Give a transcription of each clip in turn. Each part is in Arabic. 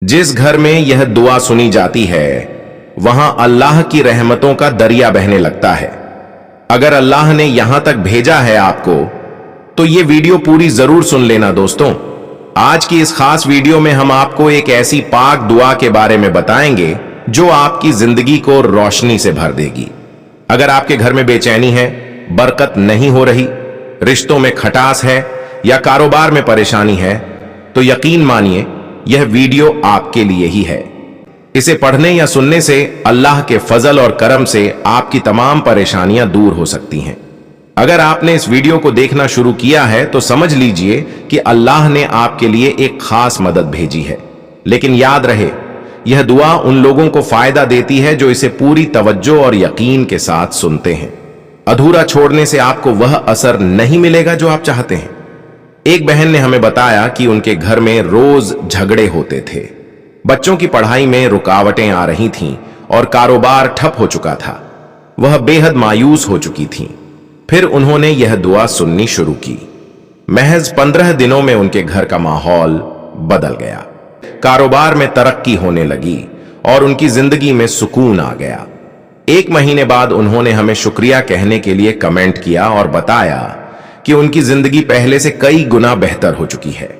जिस घर में यह दुआ सुनी जाती है वहां अल्लाह की रहमतों का दरिया बहने लगता है। अगर अल्लाह ने यहां तक भेजा है आपको तो ये वीडियो पूरी जरूर सुन लेना दोस्तों। आज की इस खास वीडियो में हम आपको एक ऐसी पाक दुआ के बारे में बताएंगे जो आपकी जिंदगी को रोशनी से भर देगी। अगर आपके घर में बेचैनी है, बरकत नहीं हो रही, रिश्तों में खटास है या कारोबार में परेशानी है तो यकीन मानिए यह वीडियो आपके लिए ही है। इसे पढ़ने या सुनने से अल्लाह के फजल और करम से आपकी तमाम परेशानियां दूर हो सकती हैं। अगर आपने इस वीडियो को देखना शुरू किया है तो समझ लीजिए कि अल्लाह ने आपके लिए एक खास मदद भेजी है। लेकिन याद रहे, यह दुआ उन लोगों को फायदा देती है जो इसे पूरी तवज्जो और यकीन के साथ सुनते हैं। अधूरा छोड़ने से आपको वह असर नहीं मिलेगा जो आप चाहते हैं। एक बहन ने हमें बताया कि उनके घर में रोज झगड़े होते थे, बच्चों की पढ़ाई में रुकावटें आ रही थीं और कारोबार ठप हो चुका था। वह बेहद मायूस हो चुकी थीं। फिर उन्होंने यह दुआ सुननी शुरू की। महज 15 दिनों में उनके घर का माहौल बदल गया। कारोबार में तरक्की होने लगी और उनकी जिंदगी में सुकून आ गया। 1 महीने बाद उन्होंने हमें शुक्रिया कहने के लिए कमेंट किया और बताया कि उनकी जिंदगी पहले से कई गुना बेहतर हो चुकी है।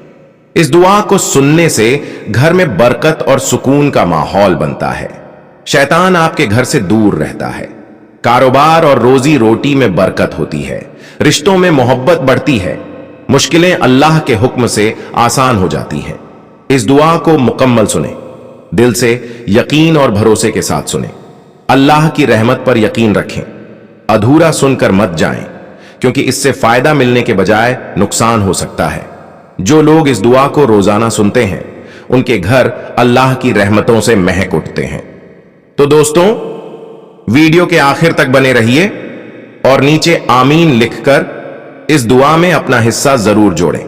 इस दुआ को सुनने से घर में बरकत और सुकून का माहौल बनता है। शैतान आपके घर से दूर रहता है। कारोबार और रोजी रोटी में बरकत होती है। रिश्तों में मोहब्बत बढ़ती है। मुश्किलें अल्लाह के हुक्म से आसान हो जाती हैं। इस दुआ को मुकम्मल सुने, दिल से यकीन और भरोसे के साथ सुने। अल्लाह की रहमत पर यकीन रखें। अधूरा सुनकर मत जाएं, क्योंकि इससे फायदा मिलने के बजाय नुकसान हो सकता है। जो लोग इस दुआ को रोजाना सुनते हैं उनके घर अल्लाह की रहमतों से महक उठते हैं। तो दोस्तों, वीडियो के आखिर तक बने रहिए और नीचे आमीन लिखकर इस दुआ में अपना हिस्सा जरूर जोड़ें।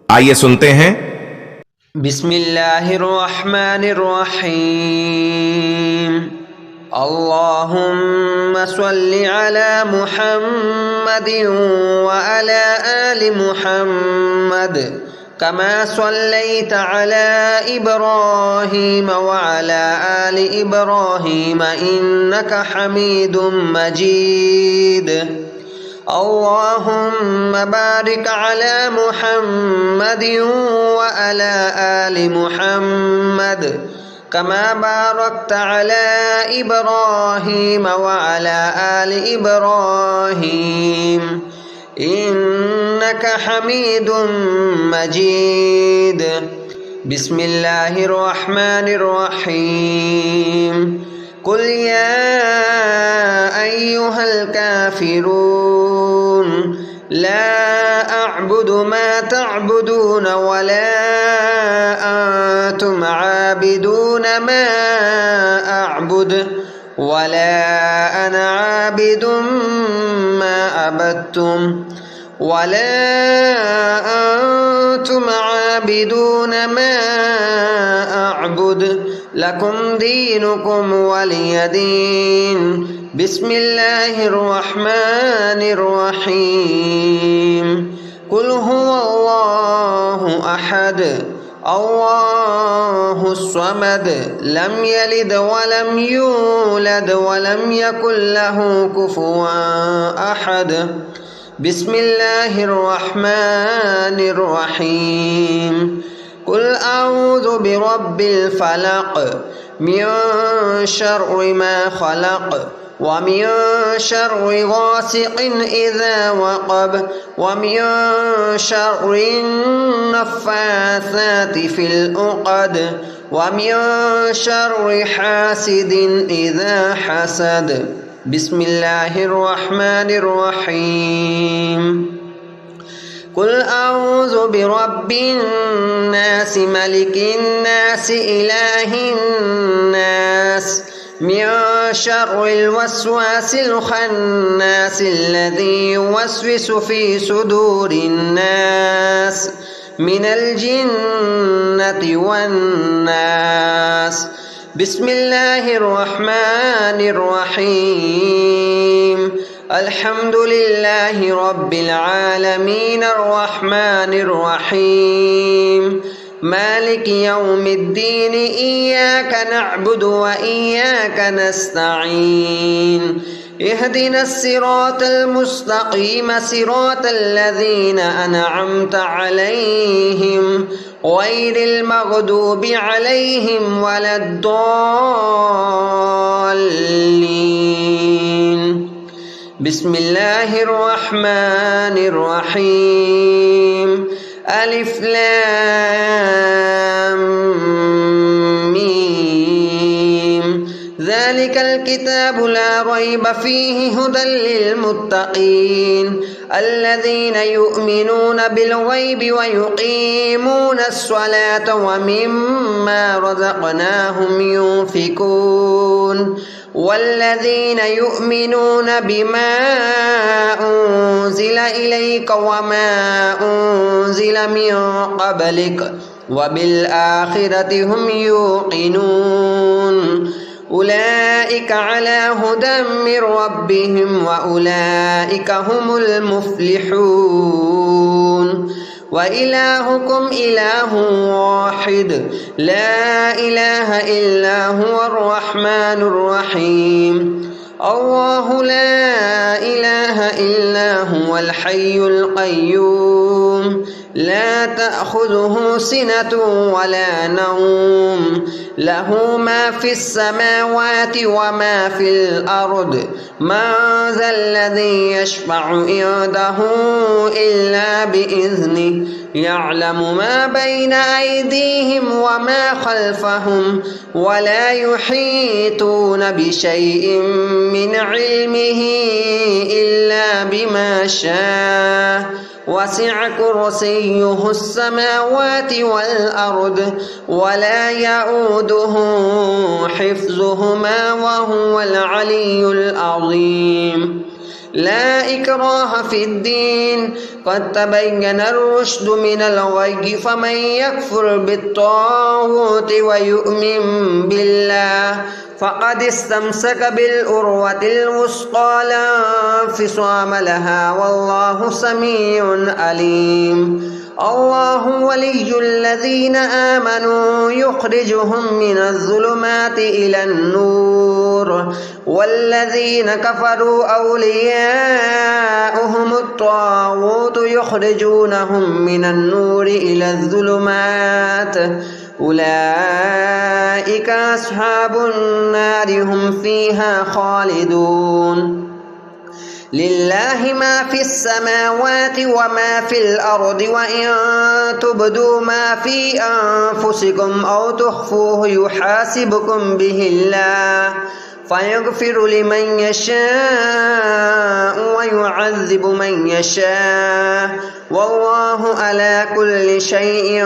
आइए सुनते हैं। बिस्मिल्लाहिर्रहमानिर्रहीम। अल्लाहुम्मा सल्लि अला मुहम्मदिन व अला आलि मुहम्मद कमा सल्लैता अला इब्राहीम व अला आलि इब्राहीम इन्नका हमीदुम मजीद। अल्लाहुम्मा बारिक अला मुहम्मदिन व अला आलि मुहम्मद कमा बारकता अला इब्राहीम व अला आलि इब्राहीम इन्नका हमीदुम मजीद। बिस्मिल्लाहिर्रहमानिर्रहीम। कुल या अय्युहल काफिरून ला अअबुदु मा तअबुदून वला अंतुम आबिदून मा अअबुद वला अना आबिदुम मा अबदतुम वला अंतुम आबिदून मा अअबुद लकुम दीनुकुम वलिय दीन। बिस्मिल्लाहिर्रहमानिर्रहीम। कुल हुवल्लाहु अहद अल्लाहुस्समद लम यलिद वलम यूलद वलम यकुल लहू कुफुवन अहद। बिस्मिल्लाहिर्रहमानिर्रहीम। कुल अऊज़ु बिरब्बिल फलक मिन शर्रि मा खलक व मिन शर्रि गासिकिन इज़ा वक़ब व मिन शर्रि नफ़्फ़ासाति फ़िल उक़द व मिन शर्रि हासिदिन इज़ा हसद। बिस्मिल्लाहिर्रहमानिर्रहीम। कुल अऊज़ु बिरब्बिन नास मलिकिन नास इलाहिन नास मिन शर्रिल वस्वासिल खन्नास अल्लज़ी युवस्विसु फ़ी सुदूरिन नास मिनल जिन्नति वन नास। बिस्मिल्लाहिर्रहमानिर्रहीम। अल्हम्दुलिल्लाहि रब्बिल आलमीन अर्रहमानिर्रहीम مالك يوم الدين إياك نعبد وإياك نستعين اهدنا الصراط المستقيم صراط الذين أنعمت عليهم غير المغضوب عليهم ولا الضالين بسم الله الرحمن الرحيم ألف لام ميم ذلك الكتاب لا ريب فيه هدى للمتقين الذين يؤمنون بالغيب ويقيمون الصلاة ومما رزقناهم ينفقون والذين يؤمنون بما أنزل إليك وما أنزل من قبلك وبالآخرة هم يوقنون أولئك على هدى من ربهم وأولئك هم المفلحون وإلهكم إله واحد لا إله إلا هو الرحمن الرحيم الله لا إله إلا هو الحي القيوم لا تأخذه سنة ولا نوم له ما في السماوات وما في الأرض من ذا الذي يشفع عنده إلا بإذنه يعلم ما بين أيديهم وما خلفهم ولا يحيطون بشيء من علمه إلا بما شاء وسع كرسيه السماوات والأرض ولا يؤوده حفظهما وهو العلي العظيم لا إكراه في الدين قد تبين الرشد من الغي فمن يكفر بالطاغوت ويؤمن بالله فقد استمسك بالعروة الوثقى لا انفصام لها والله سميع عليم الله ولي الذين آمنوا يخرجهم من الظلمات إلى النور والذين كفروا أولياؤهم الطاغوت يخرجونهم من النور إلى الظلمات أولئك أصحاب النار هم فيها خالدون لله ما في السماوات وما في الأرض وإن تبدوا ما في أنفسكم أو تخفوه يحاسبكم به الله فيغفر لمن يشاء ويعذب من يشاء والله على كل شيء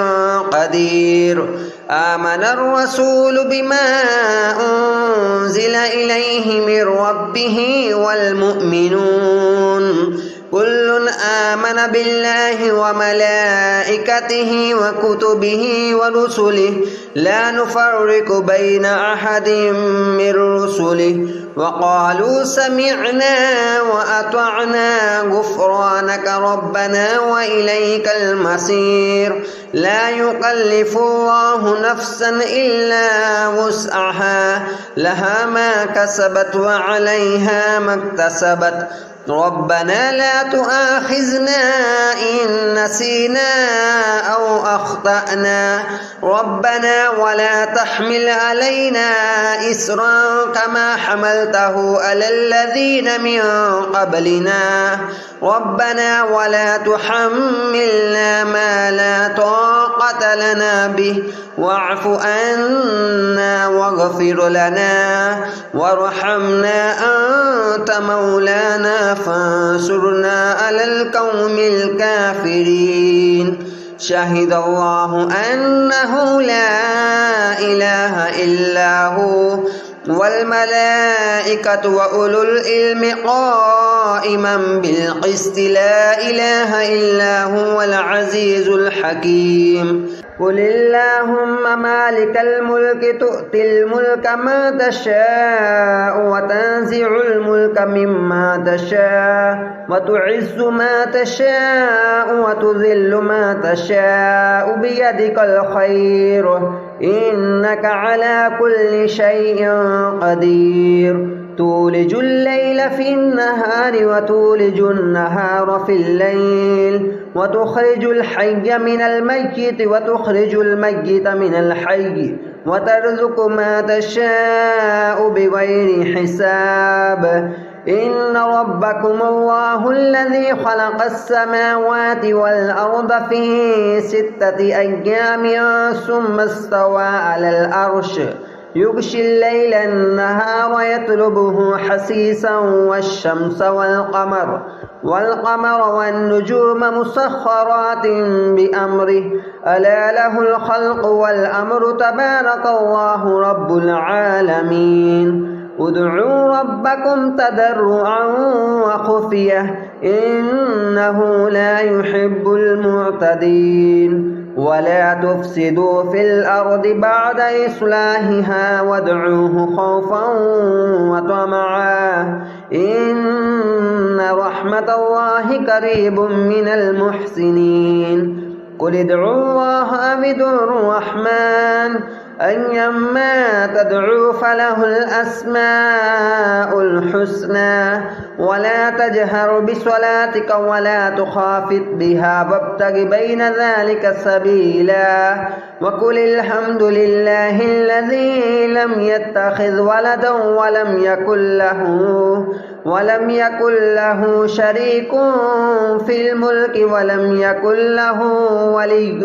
قدير آمن الرسول بما أنزل إليه من ربه والمؤمنون كل آمن بالله وملائكته وكتبه ورسله لا نفرق بين أحد من رسله وقالوا سمعنا وأطعنا غفرانك ربنا وإليك المصير لا يكلف الله نفسا إلا وسعها لها ما كسبت وعليها ما اكتسبت ربنا لا تؤاخذنا إن نسينا أو أخطأنا ربنا ولا تحمل علينا إسرا كما حملته على الذين من قبلنا ربنا ولا تحملنا ما لا طاقة لنا به واعف عنا واغفر لنا وارحمنا أنت مولانا فانصرنا على القوم الكافرين شهد الله أنه لا إله إلا هو والملائكة وأولو العلم قائما بالقسط لا إله إلا هو العزيز الحكيم قل اللهم مالك الملك تؤتي الملك ما تشاء وتنزع الملك مما تشاء وتعز ما تشاء وتذل ما تشاء بيدك الخير إنك على كل شيء قدير تولج الليل في النهار وتولج النهار في الليل وتخرج الحي من الميت وتخرج الميت من الحي وترزق ما تشاء بغير حساب إن ربكم الله الذي خلق السماوات والأرض في 6 أيام ثم استوى على العرش يغشي الليل النهار يطلبه حثيثا والشمس والقمر والنجوم مسخرات بأمره ألا له الخلق والأمر تبارك الله رب العالمين ادعوا ربكم تضرعا وخفية إنه لا يحب المعتدين ولا تفسدوا في الأرض بعد إصلاحها وادعوه خوفا وطمعا إن رحمة الله قريب من المحسنين قل ادعوا الله أو ادعوا الرحمن أيما تدعوا فله الأسماء الحسنى ولا تجهر بصلاتك ولا تخافت بها وابتغ بين ذلك سبيلا وقل الحمد لله الذي لم يتخذ ولدا ولم يكن له شريك في الملك ولم يكن له ولي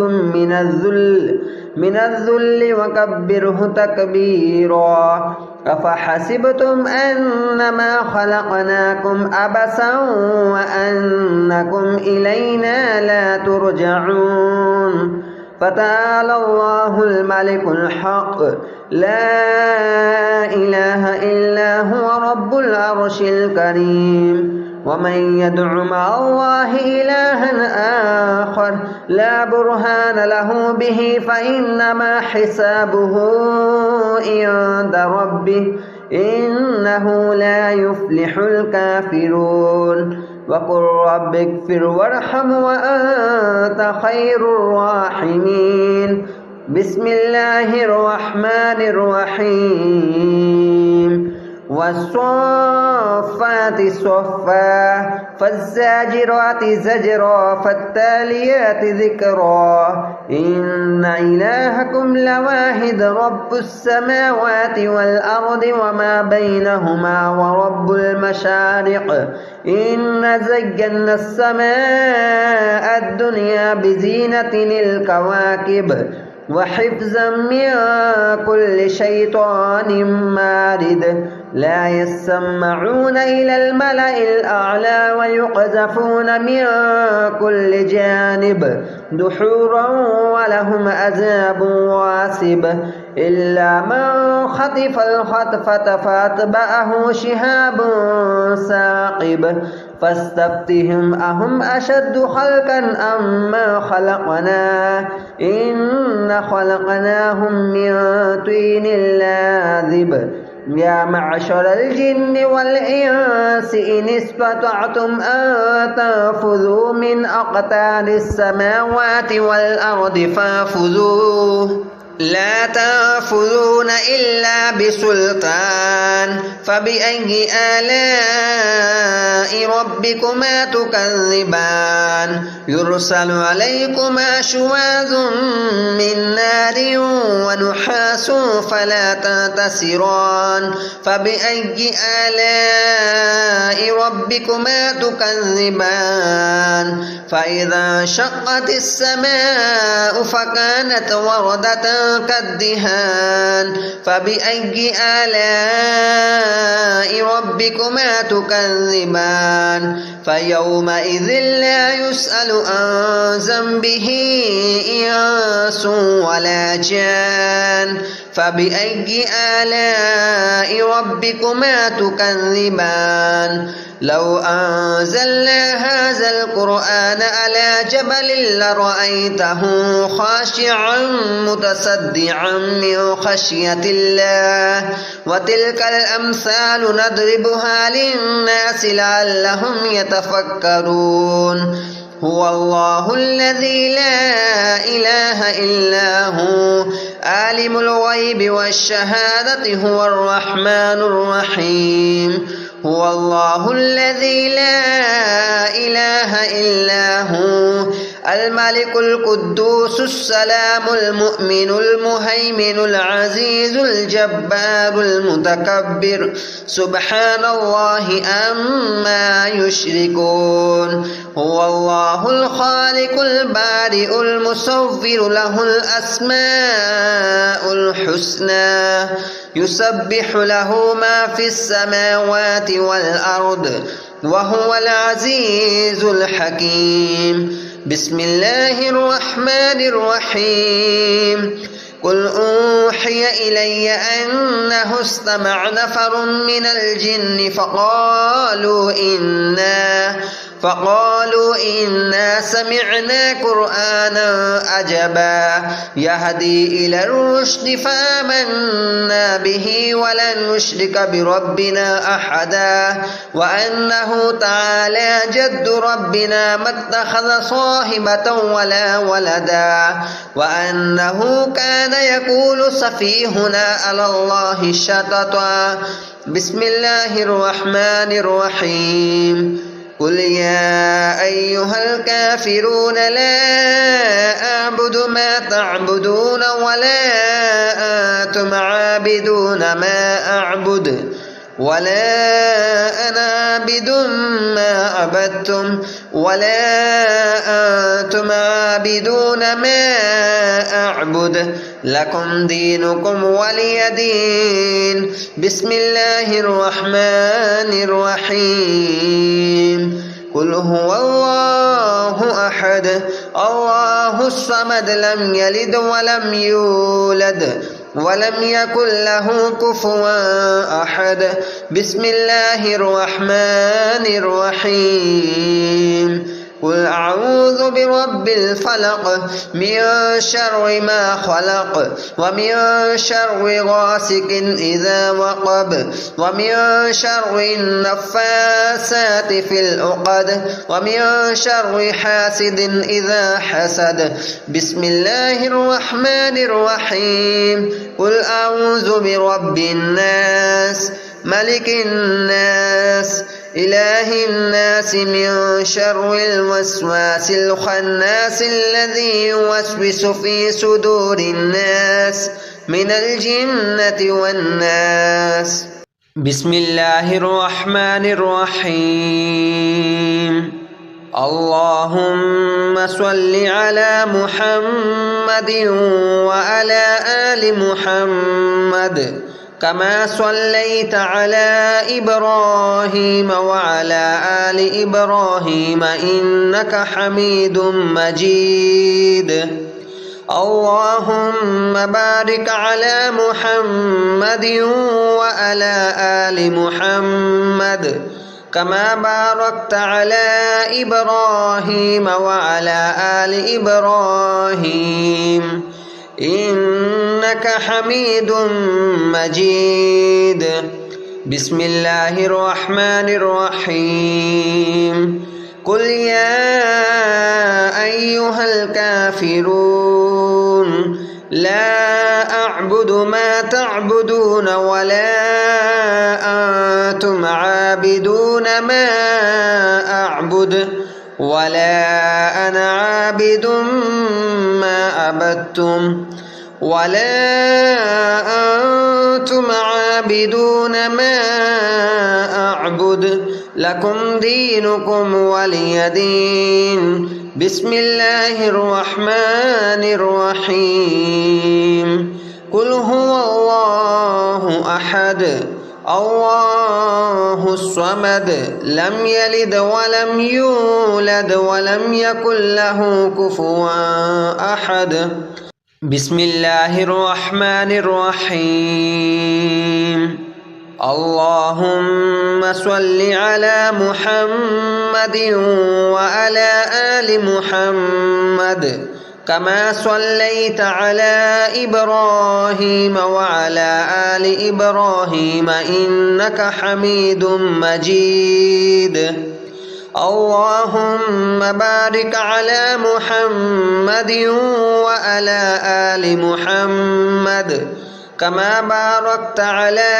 من الذل وكبره تكبيرا أفحسبتم أنما خلقناكم عبثا وأنكم إلينا لا ترجعون فتعالى الله الملك الحق لا إله إلا هو رب العرش الكريم ومن يدع مع الله إلها آخر لا برهان له به فإنما حسابه عند ربه إنه لا يفلح الكافرون وقل رب اغفر وارحم وأنت خير الراحمين بسم الله الرحمن الرحيم والصفات صفا فالزاجرات زجرا فالتاليات ذكرا إن إلهكم لواحد رب السماوات والأرض وما بينهما ورب المشارق إن زينا السماء الدنيا بزينة الكواكب وحفظا من كل شيطان مارد لا يسمعون إلى الملأ الأعلى ويقذفون من كل جانب دحورا ولهم عذاب واصب إلا من خطف الخطفة فأتبعه شهاب ثاقب فاستفتهم أهم أشد خلقا أم ما خلقنا إن خلقناهم من طين لاذب يا معشر الجن والإنس إن استطعتم أن تنفذوا من أقطار السماوات والأرض فانفذوا لا تنفذون إلا بسلطان فبأي آلاء ربكما تكذبان يرسل عليكما شواذ من نار ونحاس فلا تنتصران فبأي آلاء ربكما تكذبان فإذا انشقت السماء فكانت وردة كالدهان فبأي آلاء ربكما تكذبان فيومئذ لا يسأل عن ذنبه إنس ولا جان فبأي آلاء ربكما تكذبان لو أنزلنا هذا القرآن على جبل لرأيته خاشعا متصدعا من خشية الله وتلك الأمثال نضربها للناس لعلهم يتفكرون هو الله الذي لا إله إلا هو عالم الغيب والشهادة هو الرحمن الرحيم هو الله الذي لا إله إلا هو الملك القدوس السلام المؤمن المهيمن العزيز الجبار المتكبر سبحان الله عما يشركون هو الله الخالق البارئ المصور له الأسماء الحسنى يسبح له ما في السماوات والأرض وهو العزيز الحكيم بسم الله الرحمن الرحيم قل أوحي إلي أنه استمع نفر من الجن فقالوا إنا سمعنا قرآنا عجبا يهدي إلى الرشد فآمنا به ولن نشرك بربنا أحدا وأنه تعالى جد ربنا ما اتخذ صاحبة ولا ولدا وأنه كان يقول سفيهنا على الله شططا بسم الله الرحمن الرحيم قل يا أيها الكافرون لا أعبد ما تعبدون ولا أنتم عابدون ما أعبد ولا أنا عابد ما عبدتم ولا أنتم عابدون ما أعبد لكم دينكم ولي دين بسم الله الرحمن الرحيم قل هو الله أحد الله الصمد لم يلد ولم يولد ولم يكن له كفوا أحد بسم الله الرحمن الرحيم قل أعوذ برب الفلق من شر ما خلق ومن شر غاسق إذا وقب ومن شر النفاسات في العقد ومن شر حاسد إذا حسد بسم الله الرحمن الرحيم قل أعوذ برب الناس ملك الناس إله الناس من شر الوسواس الخناس الذي يوسوس في صدور الناس من الجنة والناس بسم الله الرحمن الرحيم اللهم صل على محمد وعلى آل محمد كما صليت على إبراهيم وعلى آل إبراهيم إنك حميد مجيد اللهم بارك على محمد وعلى آل محمد كما باركت على إبراهيم وعلى آل إبراهيم إنك حميد مجيد بسم الله الرحمن الرحيم قل يا أيها الكافرون لا أعبد ما تعبدون ولا أنتم عابدون ما أعبد ولا أنا عابد ما عبدتم ولا أنتم عابدون ما أعبد لكم دينكم ولي دين بسم الله الرحمن الرحيم قل هو الله أحد الله الصمد لم يلد ولم يولد ولم يكن له كفوا أحد بسم الله الرحمن الرحيم اللهم صل على محمد وعلى آل محمد كما صليت على إبراهيم وعلى آل إبراهيم إنك حميد مجيد. اللهم بارك على محمد وعلى آل محمد كما باركت على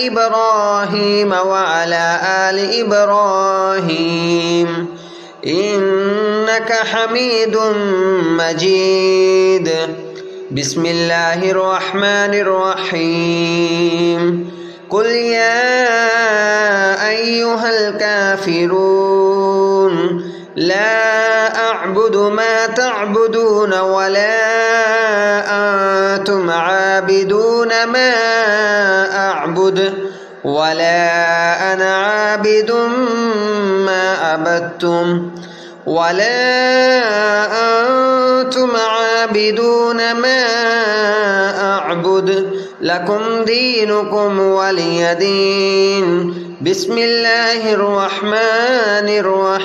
إبراهيم وعلى آل إبراهيم إنك حميد مجيد. بسم الله الرحمن الرحيم. قل يا أيها الكافرون لا أعبد ما تعبدون ولا أنتم عابدون ما أعبد ولا أنا عابد ما عبدتم ولا أنتم عابدون ما أعبد لكم دينكم ولي دين. بسم الله الرحمن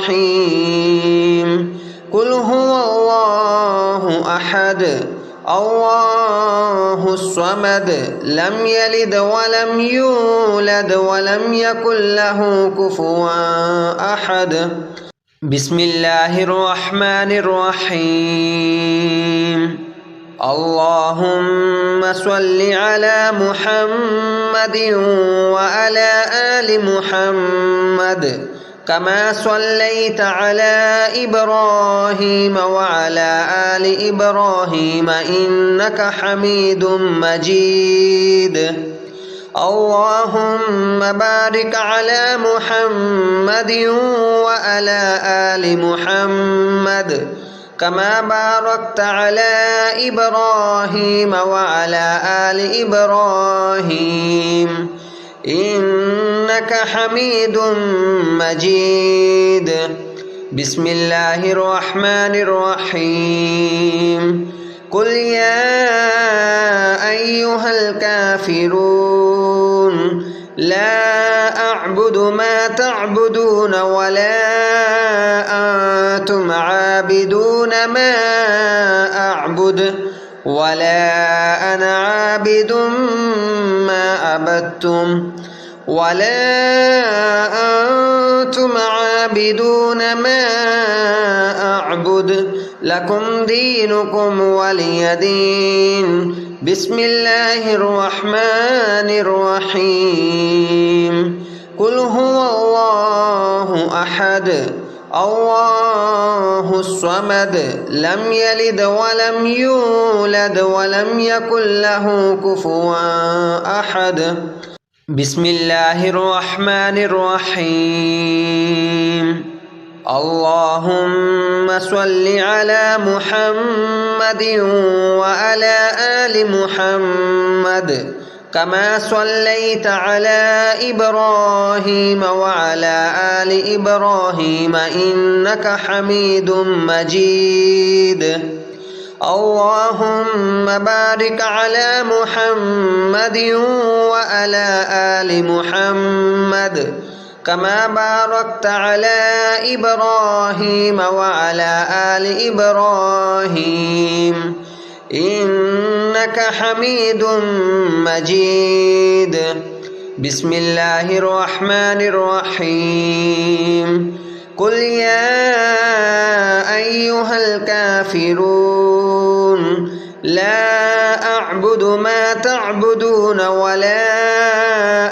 الرحيم. قل هو الله أحد الله الصمد لم يلد ولم يولد ولم يكن له كفوا أحد. بسم الله الرحمن الرحيم. اللهم صل على محمد وعلى آل محمد كما صليت على إبراهيم وعلى آل إبراهيم إنك حميد مجيد. اللهم بارك على محمد وعلى آل محمد كما باركت على إبراهيم وعلى آل إبراهيم إنك حميد مجيد. بسم الله الرحمن الرحيم. قل يا أيها الكافرون لا أعبد ما تعبدون ولا أنتم عابدون ما أعبد ولا أنا عابد ما عبدتم ولا أنتم عابدون ما أعبد لكم دينكم ولي دين. بسم الله الرحمن الرحيم. قل هو الله أحد الله الصمد لم يلد ولم يولد ولم يكن له كفوا أحد. بسم الله الرحمن الرحيم. اللهم صل على محمد وعلى آل محمد كما صليت على إبراهيم وعلى آل إبراهيم إنك حميد مجيد. اللهم بارك على محمد وعلى آل محمد كما باركت على إبراهيم وعلى آل إبراهيم إنك حميد مجيد. بسم الله الرحمن الرحيم. قل يا أيها الكافرون لا أعبد ما تعبدون ولا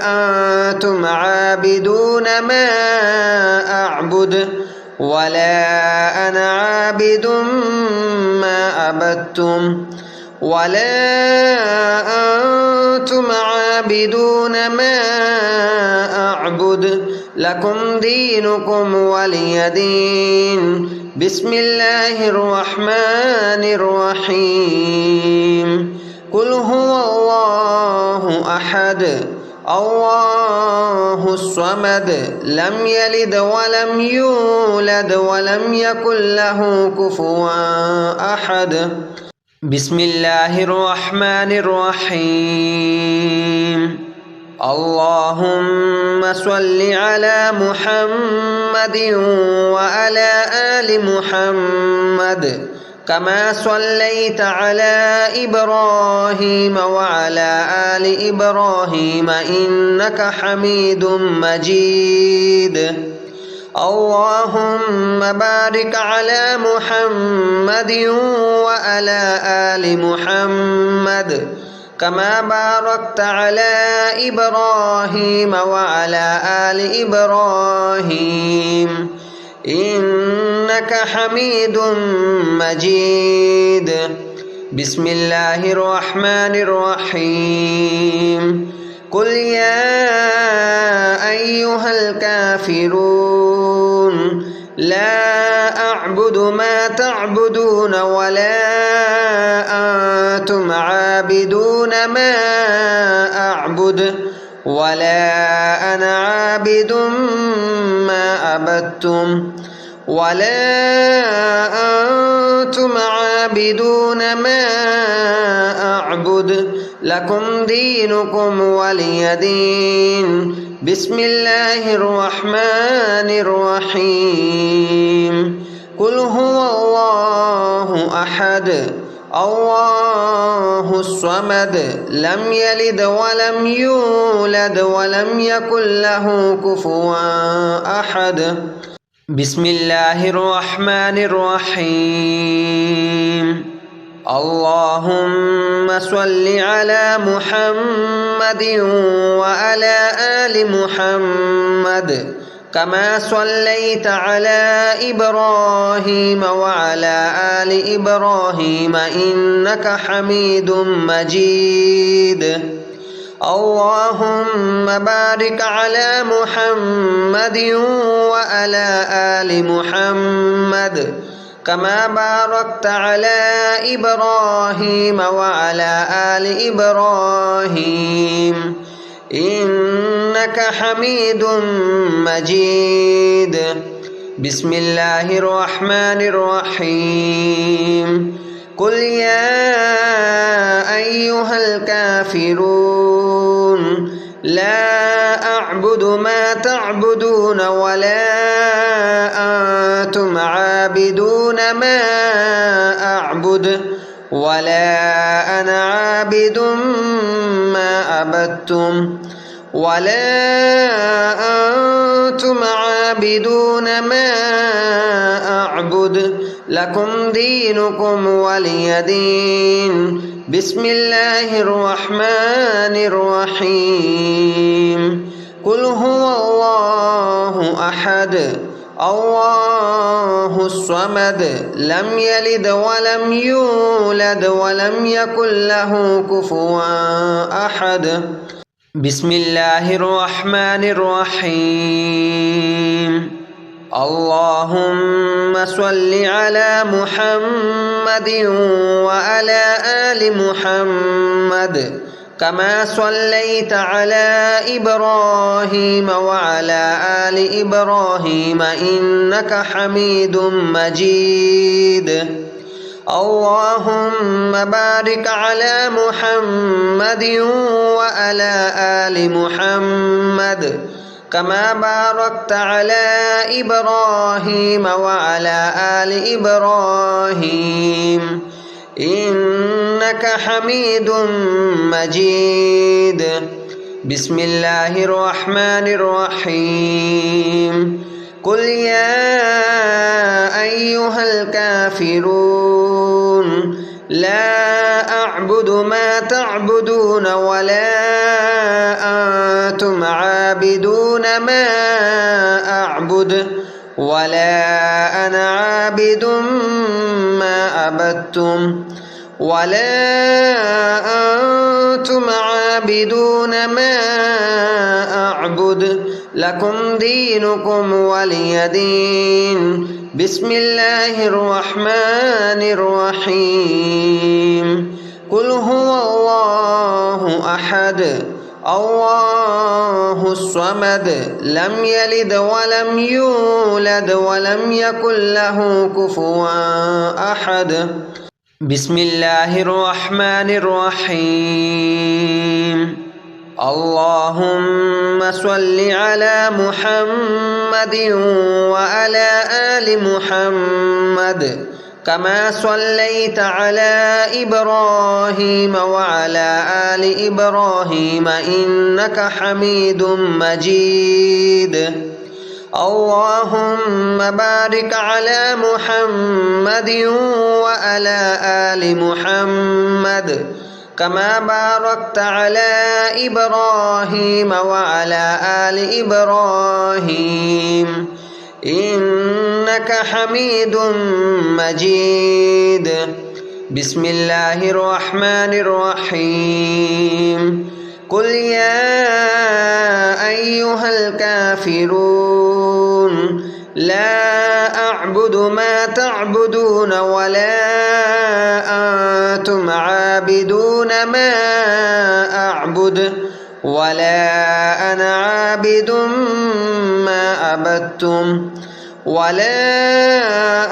أنتم عابدون ما أعبد ولا أنا عابد ما عبدتم ولا أنتم عابدون ما أعبد لكم دينكم ولي دين. بسم الله الرحمن الرحيم. قل هو الله أحد الله الصمد لم يلد ولم يولد ولم يكن له كفوا أحد. بسم الله الرحمن الرحيم. اللهم صل على محمد وعلى آل محمد كما صليت على إبراهيم وعلى آل إبراهيم إنك حميد مجيد. اللهم بارك على محمد وعلى آل محمد كما باركت على إبراهيم وعلى آل إبراهيم إنك حميد مجيد. بسم الله الرحمن الرحيم. قل يا أيها الكافرون لا أعبد ما تعبدون ولا أنتم عابدون ما أعبد ولا أنا عابد ما عبدتم ولا أنتم عابدون ما أعبد لكم دينكم ولي دين. بسم الله الرحمن الرحيم. قل هو الله أحد الله الصمد لم يلد ولم يولد ولم يكن له كفوا أحد. بسم الله الرحمن الرحيم. اللهم صل على محمد وعلى آل محمد كما صليت على إبراهيم وعلى آل إبراهيم إنك حميد مجيد. اللهم بارك على محمد وعلى آل محمد كما باركت على إبراهيم وعلى آل إبراهيم إنك حميد مجيد. بسم الله الرحمن الرحيم. قل يا أيها الكافرون لا أعبد ما تعبدون ولا أنتم عابدون ما أعبد ولا أنا عابد ما عبدتم ولا أنتم عابدون ما أعبد لكم دينكم ولي دين. بسم الله الرحمن الرحيم. قل هو الله أحد الله الصمد لم يلد ولم يولد ولم يكن له كفوا أحد. بسم الله الرحمن الرحيم. اللهم صل على محمد وعلى آل محمد كما صليت على إبراهيم وعلى آل إبراهيم إنك حميد مجيد. اللهم بارك على محمد وعلى آل محمد كما باركت على إبراهيم وعلى آل إبراهيم إنك حميد مجيد. بسم الله الرحمن الرحيم. قل يا أيها الكافرون لا أعبد ما تعبدون ولا أنتم عابدون ما أعبد ولا أنا عابد ما عبدتم ولا أنتم عابدون ما أعبد لكم دينكم ولي دين. بسم الله الرحمن الرحيم. قل هو الله أحد الله الصمد لم يلد ولم يولد ولم يكن له كفوا أحد. بسم الله الرحمن الرحيم. اللهم صل على محمد وعلى آل محمد كما صليت على إبراهيم وعلى آل إبراهيم إنك حميد مجيد. اللهم بارك على محمد وعلى آل محمد كما باركت على إبراهيم وعلى آل إبراهيم إنك حميد مجيد. بسم الله الرحمن الرحيم. قل يا أيها الكافرون لا أعبد ما تعبدون ولا أنتم عابدون ما أعبد ولا أنا عابد ما عبدتم ولا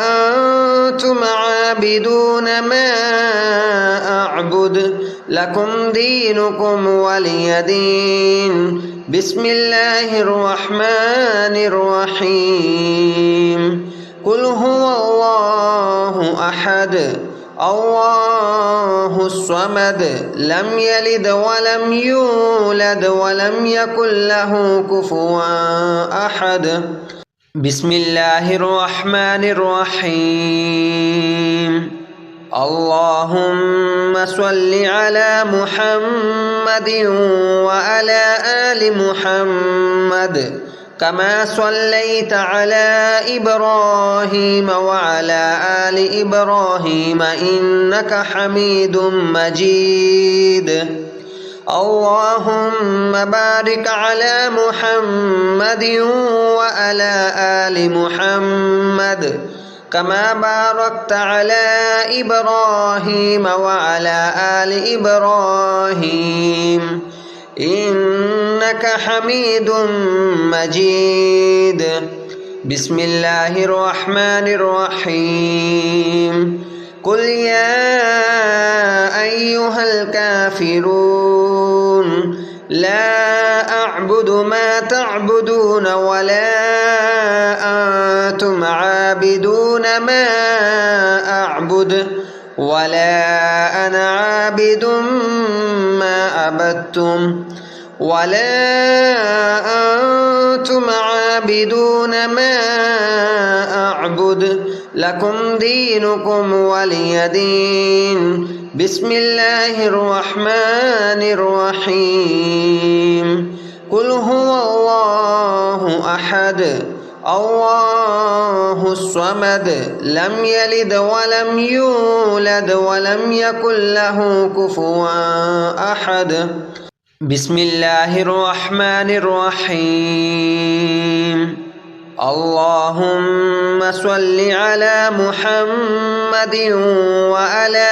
أنتم عابدون ما أعبد لكم دينكم ولي دين. بسم الله الرحمن الرحيم. قل هو الله أحد الله الصمد لم يلد ولم يولد ولم يكن له كفوا أحد. بسم الله الرحمن الرحيم. اللهم صل على محمد وعلى آل محمد كما صليت على إبراهيم وعلى آل إبراهيم إنك حميد مجيد. اللهم بارك على محمد وعلى آل محمد كما باركت على إبراهيم وعلى آل إبراهيم إنك حميد مجيد. بسم الله الرحمن الرحيم. قل يا أيها الكافرون لا أعبد ما تعبدون ولا أنتم عابدون ما أعبد ولا أنا عابد ما عبدتم ولا أنتم عابدون ما أعبد لكم دينكم ولي دين. بسم الله الرحمن الرحيم. قل هو الله أحد الله الصمد لم يلد ولم يولد ولم يكن له كفوا أحد. بسم الله الرحمن الرحيم. اللهم صل على محمد وعلى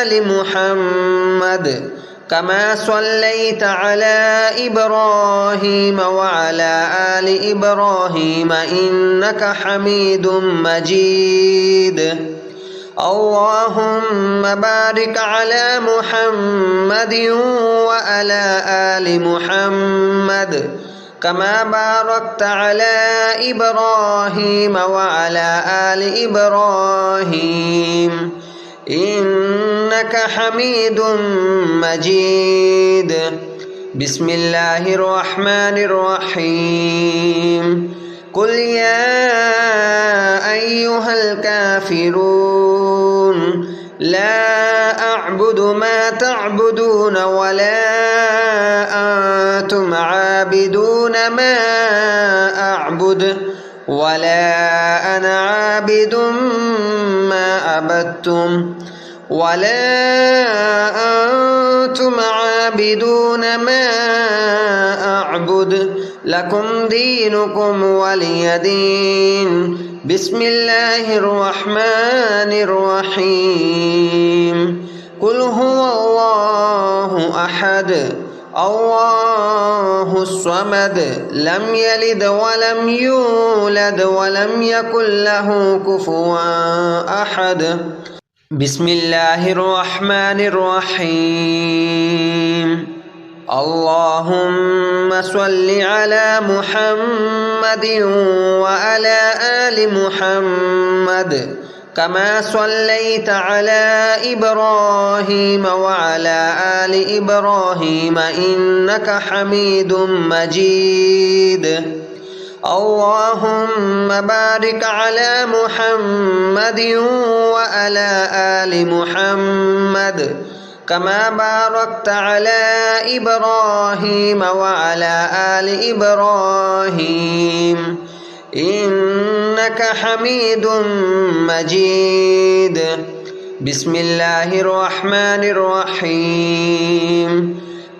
آل محمد كما صليت على إبراهيم وعلى آل إبراهيم إنك حميد مجيد. اللهم بارك على محمد وعلى آل محمد كما باركت على إبراهيم وعلى آل إبراهيم إنك حميد مجيد. بسم الله الرحمن الرحيم. قل يا أيها الكافرون لا أعبد ما تعبدون ولا أنتم عابدون ما أعبد ولا أنا عابد ما عبدتم ولا أنتم عابدون ما أعبد لكم دينكم ولي دين. بسم الله الرحمن الرحيم. قل هو الله أحد الله الصمد لم يلد ولم يولد ولم يكن له كفوا أحد. بسم الله الرحمن الرحيم. اللهم صل على محمد وعلى آل محمد كما صليت على إبراهيم وعلى آل إبراهيم إنك حميد مجيد. اللهم بارك على محمد وعلى آل محمد كما باركت على إبراهيم وعلى آل إبراهيم إنك حميد مجيد. بسم الله الرحمن الرحيم.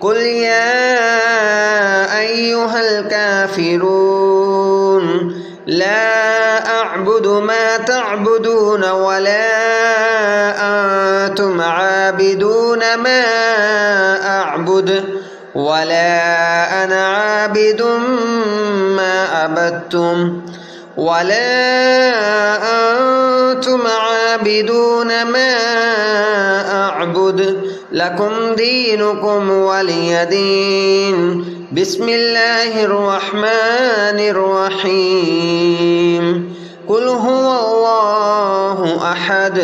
قل يا أيها الكافرون لا أعبد ما تعبدون ولا أنتم عابدون ما أعبد ولا أنا عابد ما عبدتم ولا أنتم عابدون ما أعبد لكم دينكم ولي دين. بسم الله الرحمن الرحيم. قل هو الله أحد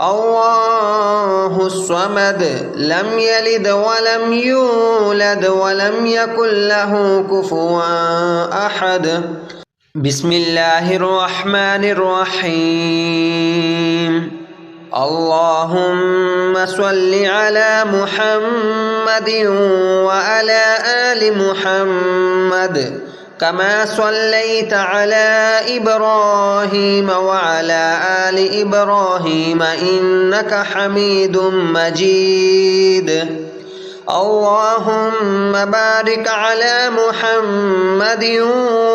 الله الصمد لم يلد ولم يولد ولم يكن له كفوا أحد. بسم الله الرحمن الرحيم. اللهم صل على محمد وعلى آل محمد كما صليت على إبراهيم وعلى آل إبراهيم إنك حميد مجيد. اللهم بارك على محمد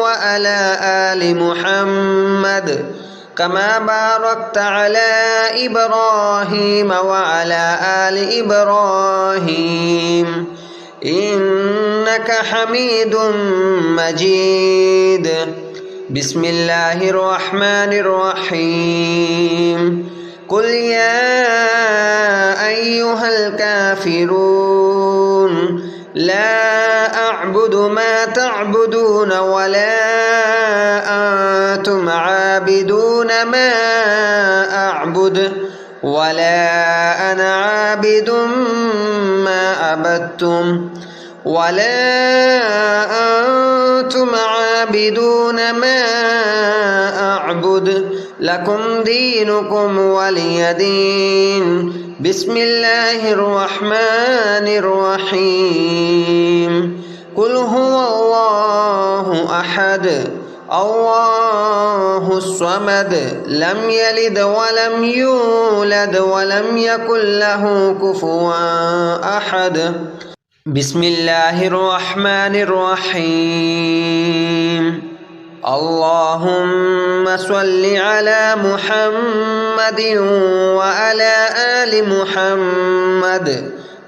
وعلى آل محمد كما باركت على إبراهيم وعلى آل إبراهيم إنك حميد مجيد. بسم الله الرحمن الرحيم. قل يا أيها الكافرون لا أعبد ما تعبدون ولا أنتم عابدون ما أعبد ولا أنا عابد ما عبدتم ولا أنتم عابدون ما أعبد لكم دينكم ولي دين. بسم الله الرحمن الرحيم. قل هو الله أحد الله الصمد لم يلد ولم يولد ولم يكن له كفوا أحد. بسم الله الرحمن الرحيم. اللهم صل على محمد وعلى آل محمد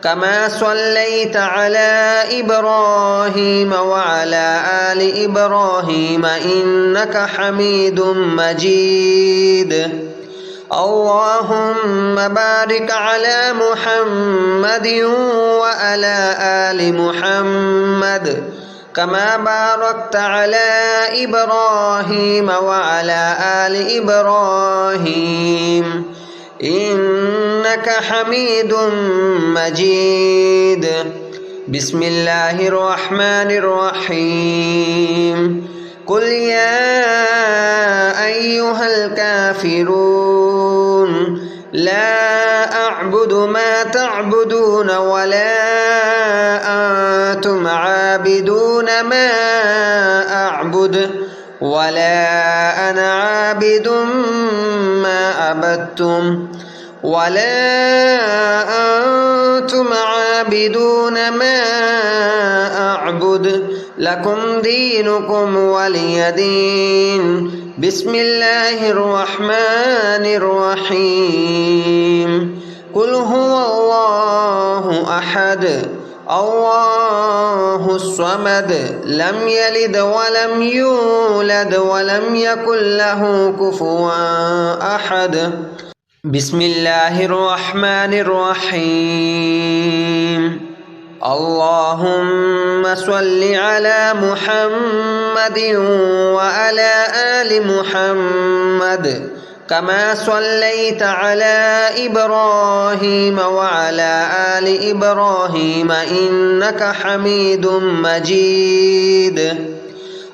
كما صليت على إبراهيم وعلى آل إبراهيم إنك حميد مجيد. اللهم بارك على محمد وعلى آل محمد كما باركت على إبراهيم وعلى آل إبراهيم إنك حميد مجيد. بسم الله الرحمن الرحيم. قل يا أيها الكافرون لا أعبد ما تعبدون ولا أنتم عابدون ما أعبد ولا أنا عابد ما عبدتم ولا أنتم عابدون ما أعبد لكم دينكم ولي دين. بسم الله الرحمن الرحيم. قل هو الله أحد الله الصمد لم يلد ولم يولد ولم يكن له كفوا أحد. بسم الله الرحمن الرحيم. اللهم صل على محمد وعلى آل محمد كما صليت على إبراهيم وعلى آل إبراهيم إنك حميد مجيد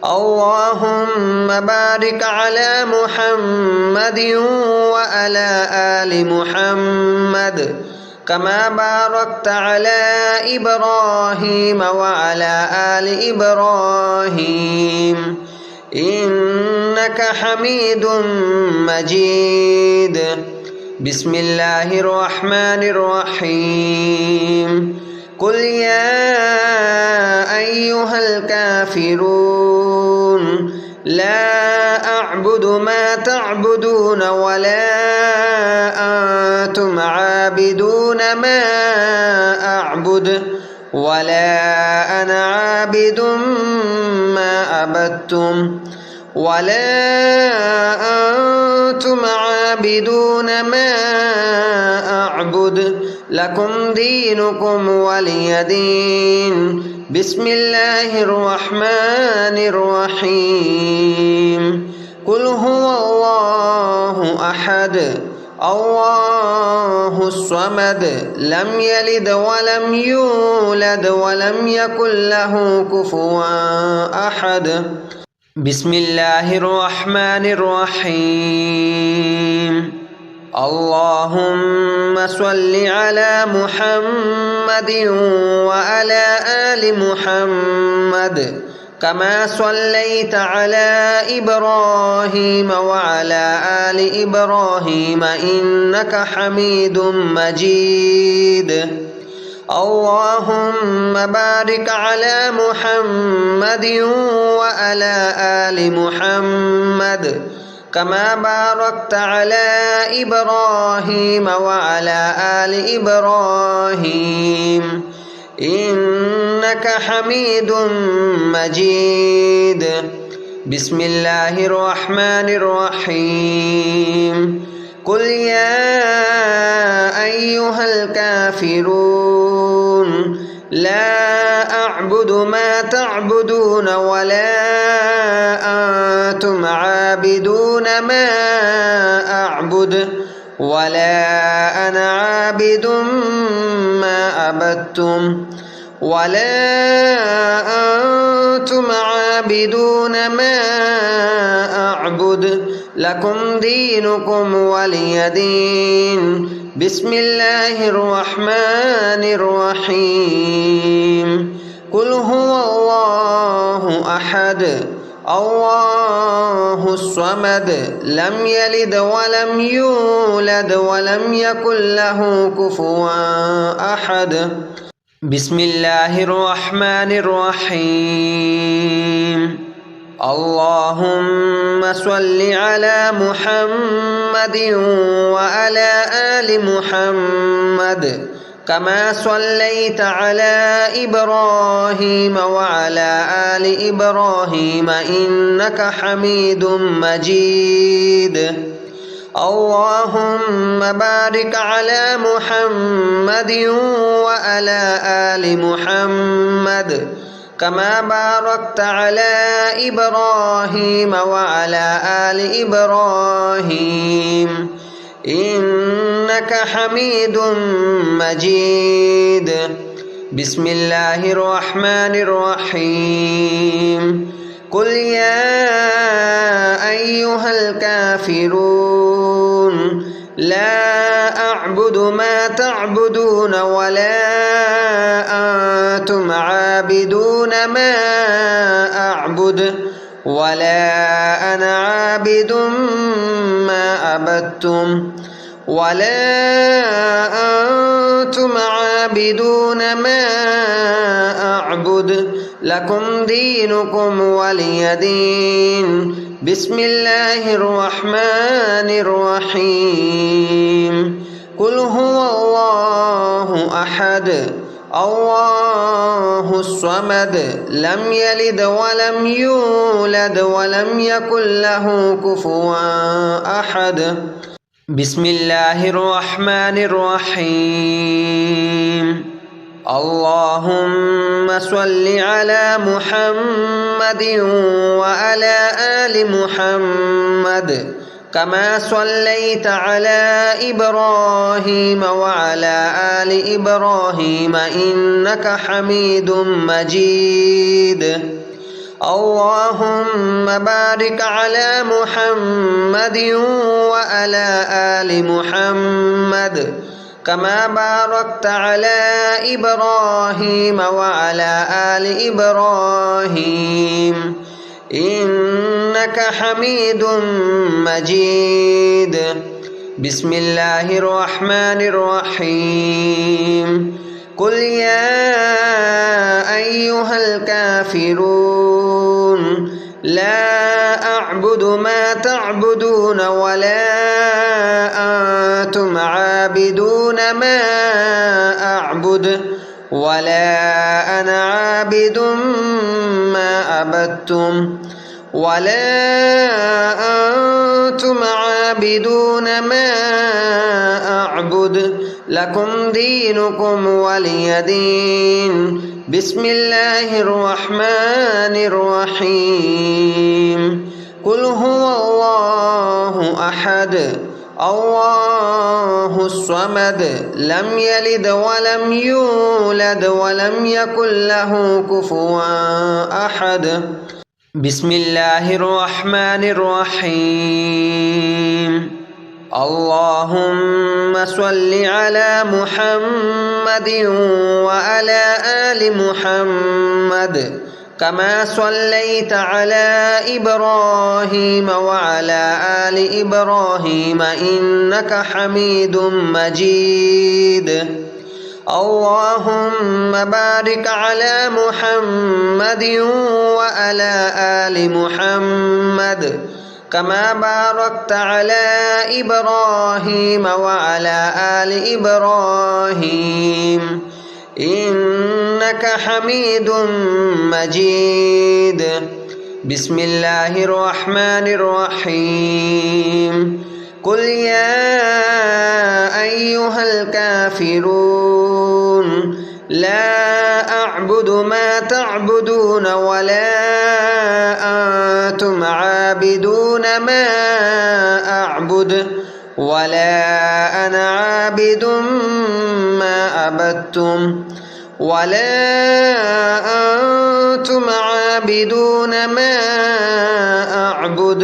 اللهم بارك على محمد وعلى آل محمد كما باركت على إبراهيم وعلى آل إبراهيم إنك حميد مجيد بسم الله الرحمن الرحيم قل يا أيها الكافرون لا أعبد ما تعبدون ولا أنتم عابدون ما أعبد ولا أنا عابد ما عبدتم ولا أنتم عابدون ما أعبد لكم دينكم ولي دين بسم الله الرحمن الرحيم قل هو الله أحد الله الصمد لم يلد ولم يولد ولم يكن له كفوا أحد بسم الله الرحمن الرحيم اللهم صل على محمد وعلى آل محمد كما صليت على إبراهيم وعلى آل إبراهيم إنك حميد مجيد اللهم بارك على محمد وعلى آل محمد كما باركت على إبراهيم وعلى آل إبراهيم إنك حميد مجيد بسم الله الرحمن الرحيم قل يا أيها الكافرون لا أعبد ما تعبدون ولا أنتم عابدون ما أعبد ولا أنا عابد ما عبدتم ولا أنتم عابدون ما أعبد لكم دينكم ولي دين بسم الله الرحمن الرحيم قل هو الله أحد الله الصمد لم يلد ولم يولد ولم يكن له كفوا أحد بسم الله الرحمن الرحيم اللهم صل على محمد وعلى آل محمد كما صليت على إبراهيم وعلى آل إبراهيم إنك حميد مجيد اللهم بارك على محمد وعلى آل محمد كما باركت على إبراهيم وعلى آل إبراهيم إنك حميد مجيد بسم الله الرحمن الرحيم قل يا أيها الكافرون لا أعبد ما تعبدون ولا أنتم عابدون ما أعبد ولا أنا عابد ما عبدتم ولا أنتم عابدون ما أعبد لكم دينكم ولي دين بسم الله الرحمن الرحيم قل هو الله أحد الله الصمد لم يلد ولم يولد ولم يكن له كفوا أحد بسم الله الرحمن الرحيم اللهم صل على محمد وعلى آل محمد كما صليت على إبراهيم وعلى آل إبراهيم إنك حميد مجيد. اللهم بارك على محمد وعلى آل محمد كما باركت على إبراهيم وعلى آل إبراهيم إنك حميد مجيد. بسم الله الرحمن الرحيم. قل يا أيها الكافرون لا أعبد ما تعبدون ولا أنتم عابدون ما أعبد ولا أنا عابد ما عبدتم ولا أنتم عابدون ما أعبد لكم دينكم ولي دين. بسم الله الرحمن الرحيم. قل هو الله أحد الله الصمد لم يلد ولم يولد ولم يكن له كفوا أحد. بسم الله الرحمن الرحيم. اللهم صل على محمد وعلى آل محمد كما صليت على إبراهيم وعلى آل إبراهيم إنك حميد مجيد. اللهم بارك على محمد وعلى آل محمد كما باركت على إبراهيم وعلى آل إبراهيم إنك حميد مجيد. بسم الله الرحمن الرحيم. قل يا أيها الكافرون لا أعبد ما تعبدون ولا أنتم عابدون ما أعبد ولا أنا عابد ما عبدتم ولا أنتم عابدون ما أعبد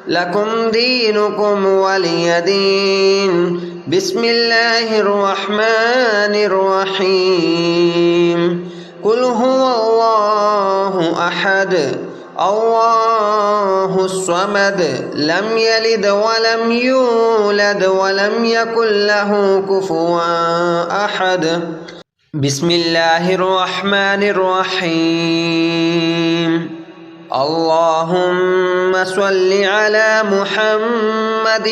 لكم دينكم ولي دين. بسم الله الرحمن الرحيم. قل هو الله أحد الله الصمد لم يلد ولم يولد ولم يكن له كفوا أحد. بسم الله الرحمن الرحيم. اللهم صل على محمد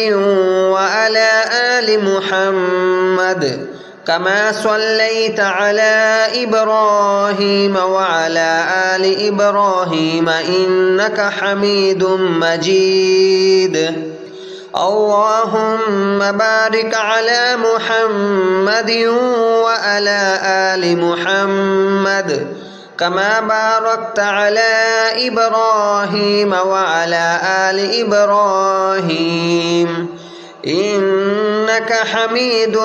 وعلى آل محمد كما صليت على إبراهيم وعلى آل إبراهيم إنك حميد مجيد. اللهم بارك على محمد وعلى آل محمد كما باركت على إبراهيم وعلى آل إبراهيم إنك حميد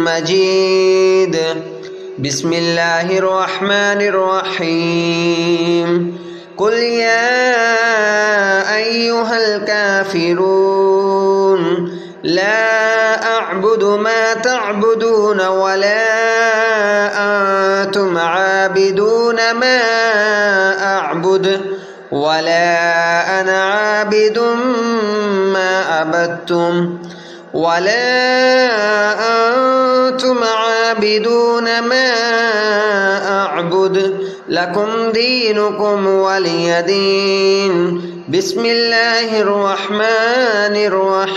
مجيد. بسم الله الرحمن الرحيم. قل يا أيها الكافرون لا أعبد ما تعبدون ولا أنتم عابدون ما أعبد ولا أنا عابد ما عبدتم ولا أنتم عابدون ما أعبد لكم دينكم ولي دين. بسم الله الرحمن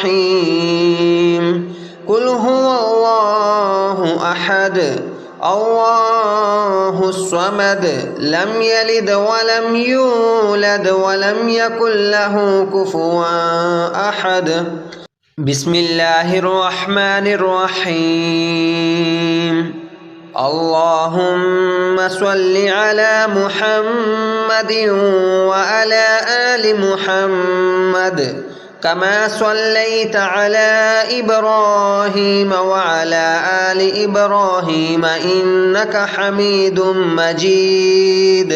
الرحيم. قل هو الله أحد الله الصمد لم يلد ولم يولد ولم يكن له كفوا أحد. بسم الله الرحمن الرحيم. اللهم صل على محمد وعلى آل محمد كما صليت على إبراهيم وعلى آل إبراهيم إنك حميد مجيد.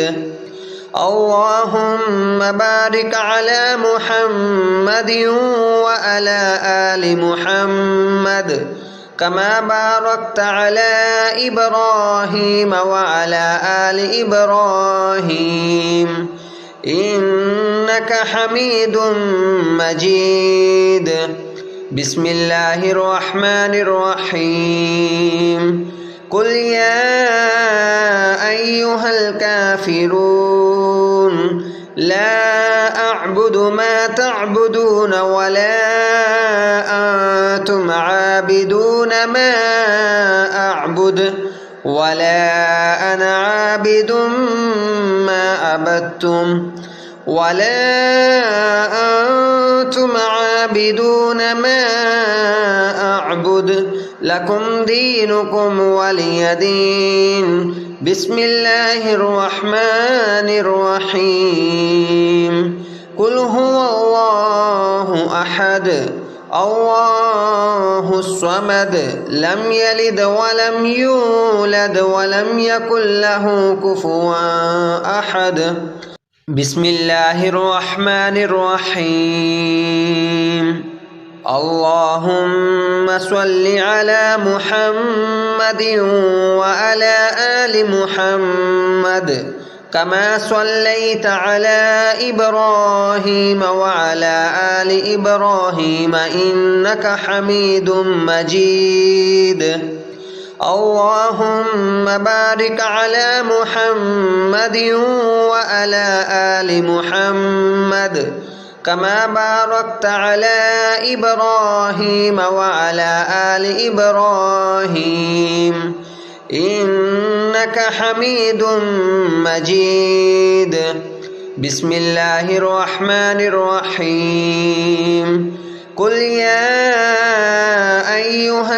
اللهم بارك على محمد وعلى آل محمد كما باركت على إبراهيم وعلى آل إبراهيم إنك حميد مجيد. بسم الله الرحمن الرحيم. قل يا أيها الكافرون لا أعبد ما تعبدون ولا أنتم عابدون ما أعبد ولا أنا عابد ما عبدتم ولا أنتم عابدون ما أعبد لكم دينكم ولي دين. بسم الله الرحمن الرحيم. قل هو الله أحد الله الصمد لم يلد ولم يولد ولم يكن له كفوا أحد. بسم الله الرحمن الرحيم. اللهم صل على محمد وعلى آل محمد كما صليت على إبراهيم وعلى آل إبراهيم إنك حميد مجيد. اللهم بارك على محمد وعلى آل محمد كما باركت على إبراهيم وعلى آل إبراهيم إنك حميد مجيد. بسم الله الرحمن الرحيم. قل يا أيها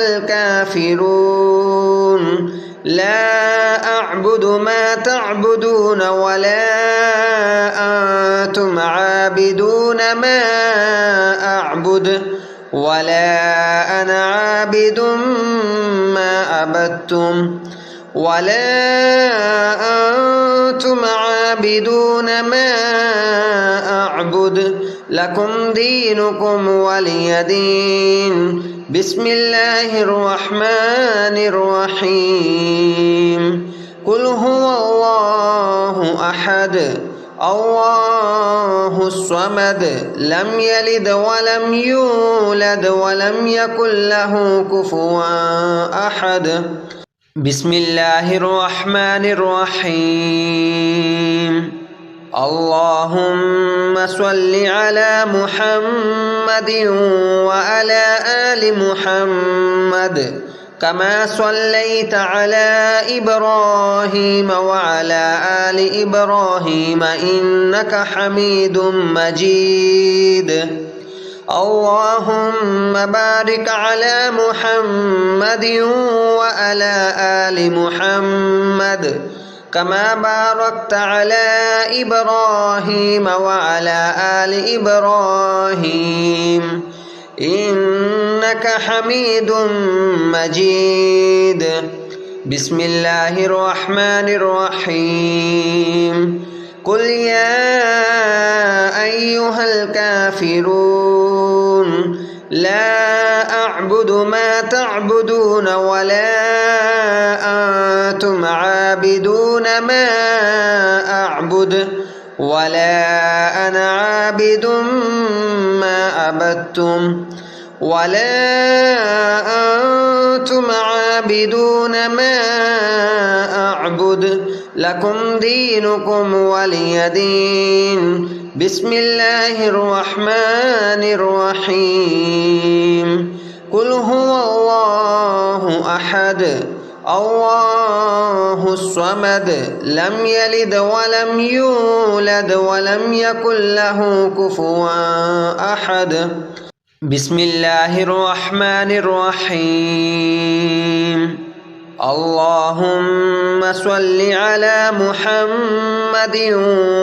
الكافرون لا أعبد ما تعبدون ولا أنتم عابدون ما أعبد ولا أنا عابد ما عبدتم ولا أنتم عابدون ما أعبد لكم دينكم ولي دين. بسم الله الرحمن الرحيم. قل هو الله أحد الله الصمد لم يلد ولم يولد ولم يكن له كفوا أحد. بسم الله الرحمن الرحيم. اللهم صل على محمد وعلى آل محمد كما صليت على إبراهيم وعلى آل إبراهيم إنك حميد مجيد. اللهم بارك على محمد وعلى آل محمد كما باركت على إبراهيم وعلى آل إبراهيم إنك حميد مجيد. بسم الله الرحمن الرحيم. قل يا أيها الكافرون لا أعبد ما تعبدون ولا أنتم عابدون ما أعبد ولا أنا عابد ما عبدتم ولا أنتم عابدون ما أعبد لكم دينكم ولي دين. بسم الله الرحمن الرحيم. قل هو الله أحد الله الصمد لم يلد ولم يولد ولم يكن له كفوا أحد. بسم الله الرحمن الرحيم. اللهم صل على محمد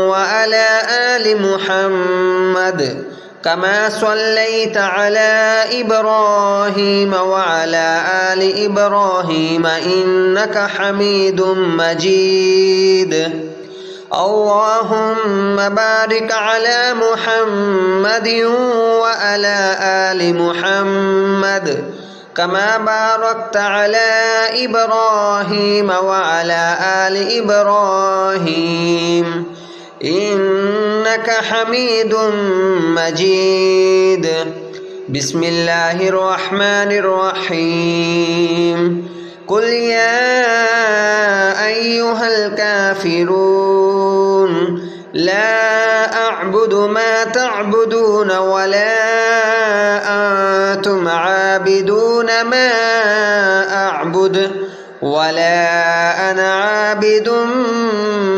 وعلى آل محمد كما صليت على إبراهيم وعلى آل إبراهيم إنك حميد مجيد. اللهم بارك على محمد وعلى آل محمد كما باركت على إبراهيم وعلى آل إبراهيم إنك حميد مجيد. بسم الله الرحمن الرحيم. قل يا أيها الكافرون لا أعبد ما تعبدون ولا أنتم عابدون ما أعبد ولا أنا عابد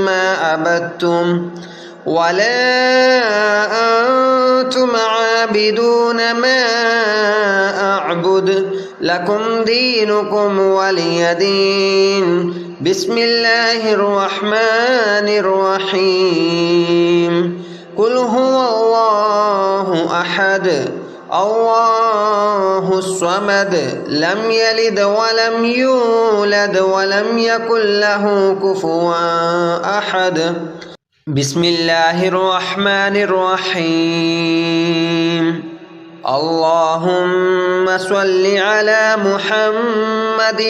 ما عبدتم ولا أنتم عابدون ما أعبد لكم دينكم ولي دين. بسم الله الرحمن الرحيم. قل هو الله أحد الله الصمد لم يلد ولم يولد ولم يكن له كفوا أحد. بسم الله الرحمن الرحيم. اللهم صل على محمد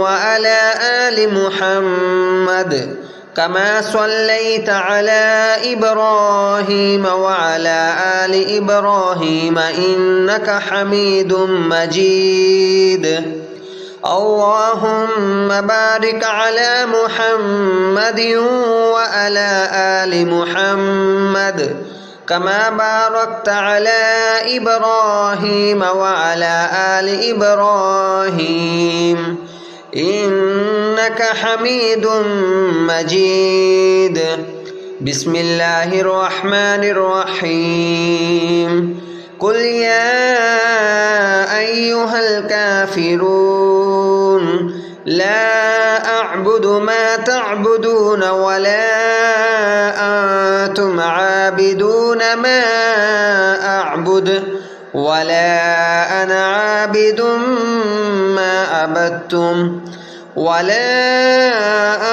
وعلى آل محمد كما صليت على إبراهيم وعلى آل إبراهيم إنك حميد مجيد. اللهم بارك على محمد وعلى آل محمد كما باركت على إبراهيم وعلى آل إبراهيم إنك حميد مجيد. بسم الله الرحمن الرحيم. قل يا أيها الكافرون لا أعبد ما تعبدون ولا أنتم عابدون ما أعبد ولا أنا عابد ما عبدتم ولا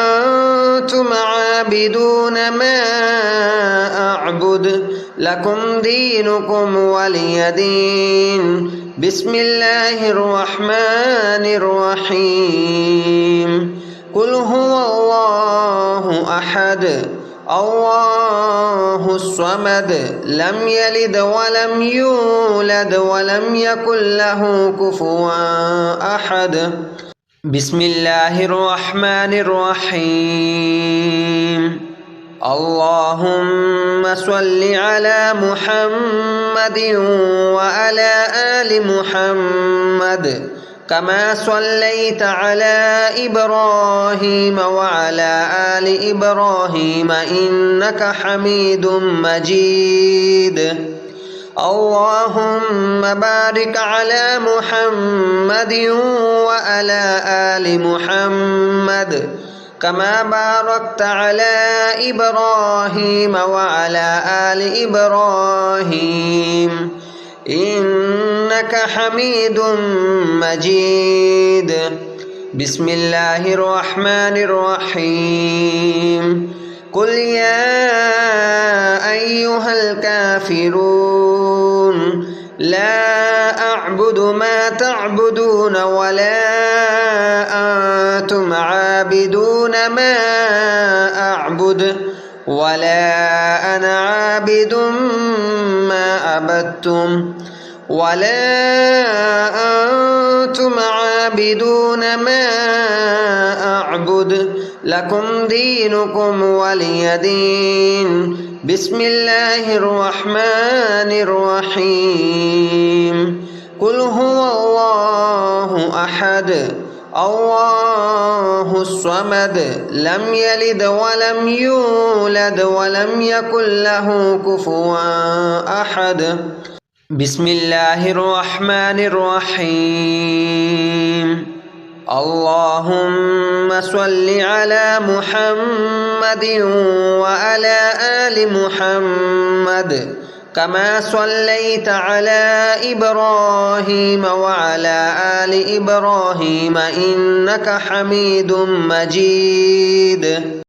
أنتم عابدون ما أعبد لكم دينكم ولي دين. بسم الله الرحمن الرحيم. قل هو الله أحد الله الصمد لم يلد ولم يولد ولم يكن له كفوا أحد. بسم الله الرحمن الرحيم. اللهم صل على محمد وعلى آل محمد كما صليت على إبراهيم وعلى آل إبراهيم إنك حميد مجيد. اللهم بارك على محمد وعلى آل محمد كما باركت على إبراهيم وعلى آل إبراهيم إنك حميد مجيد. بسم الله الرحمن الرحيم. قل يا أيها الكافرون لا أعبد ما تعبدون ولا أنتم عابدون ما أعبد ولا أنا عابد ما عبدتم ولا أنتم عابدون ما أعبد لكم دينكم ولي دين. بسم الله الرحمن الرحيم. قل هو الله أحد الله الصمد لم يلد ولم يولد ولم يكن له كفوا أحد. بسم الله الرحمن الرحيم. اللهم صل على محمد وعلى آل محمد كما صليت على إبراهيم وعلى آل إبراهيم إنك حميد مجيد